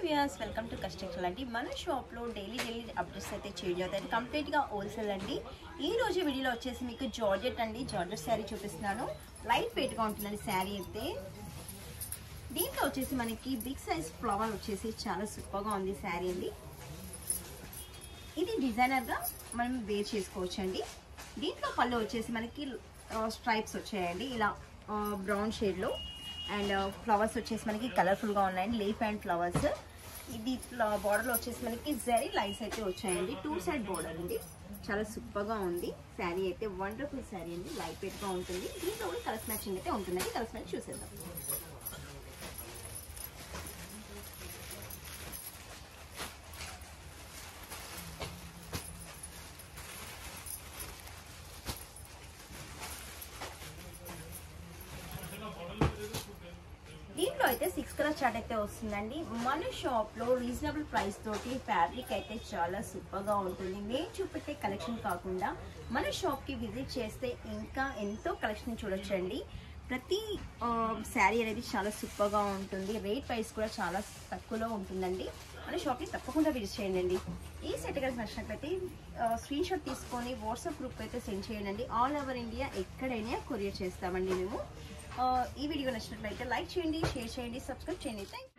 Viewers welcome to కస్టెక్చర్ అండి. మన షాప్లో డైలీ అప్డేట్స్ అయితే చేంజ్ అవుతాయి. కంప్లీట్గా హోల్సేల్ అండి. ఈ రోజు వీడియోలో వచ్చేసి మీకు జార్జెట్ అండి, జార్జెట్ శారీ చూపిస్తున్నాను. లైట్ వెయిట్గా ఉంటుందండి శారీ అయితే. దీంట్లో వచ్చేసి మనకి బిగ్ సైజ్ ఫ్లవర్ వచ్చేసి చాలా సూపర్గా ఉంది శారీ అండి. ఇది డిజైనర్గా మనం వేర్ చేసుకోవచ్చు అండి. దీంట్లో పళ్ళు వచ్చేసి మనకి స్ట్రైప్స్ వచ్చాయండి, ఇలా బ్రౌన్ షేడ్లో. అండ్ ఫ్లవర్స్ వచ్చేసి మనకి కలర్ఫుల్గా ఉన్నాయండి, లీఫ్ అండ్ ఫ్లవర్స్. ఇది బార్డర్లో వచ్చేసి మనకి జరీ లైన్స్ అయితే వచ్చాయండి, 2 సైడ్ బార్డర్ అండి. చాలా సూపర్గా ఉంది శారీ అయితే, వండర్ఫుల్ శారీ అండి, లైట్ వెయిట్గా ఉంటుంది. దీంట్లో కూడా కలర్స్ మ్యాచింగ్ అయితే ఉంటుందండి. కలర్స్ మ్యాచ్ చూసేద్దాం. దీంట్లో అయితే 6 కలర్ చార్ట్ అయితే వస్తుందండి. మన షాప్లో రీజనబుల్ ప్రైస్ తోటి ఫ్యాబ్రిక్ అయితే చాలా సూపర్గా ఉంటుంది. నేను చూపెట్టే కలెక్షన్ కాకుండా మన షాప్కి విజిట్ చేస్తే ఇంకా ఎంతో కలెక్షన్ చూడొచ్చండి. ప్రతి శారీ అనేది చాలా సూపర్గా ఉంటుంది. రేట్ ప్రైస్ కూడా చాలా తక్కువలో ఉంటుందండి. మన షాప్ని తప్పకుండా విజిట్ చేయండి. ఈ సెట్ కలిసి నచ్చినట్లయితే స్క్రీన్ షాట్ తీసుకొని వాట్సాప్ గ్రూప్ అయితే సెండ్ చేయండి. ఆల్ ఓవర్ ఇండియా ఎక్కడైనా కొరియర్ చేస్తామండి మేము. ఈ వీడియో నచ్చినట్లయితే లైక్ చేయండి, షేర్ చేయండి, సబ్స్క్రైబ్ చేయండి. Thank you.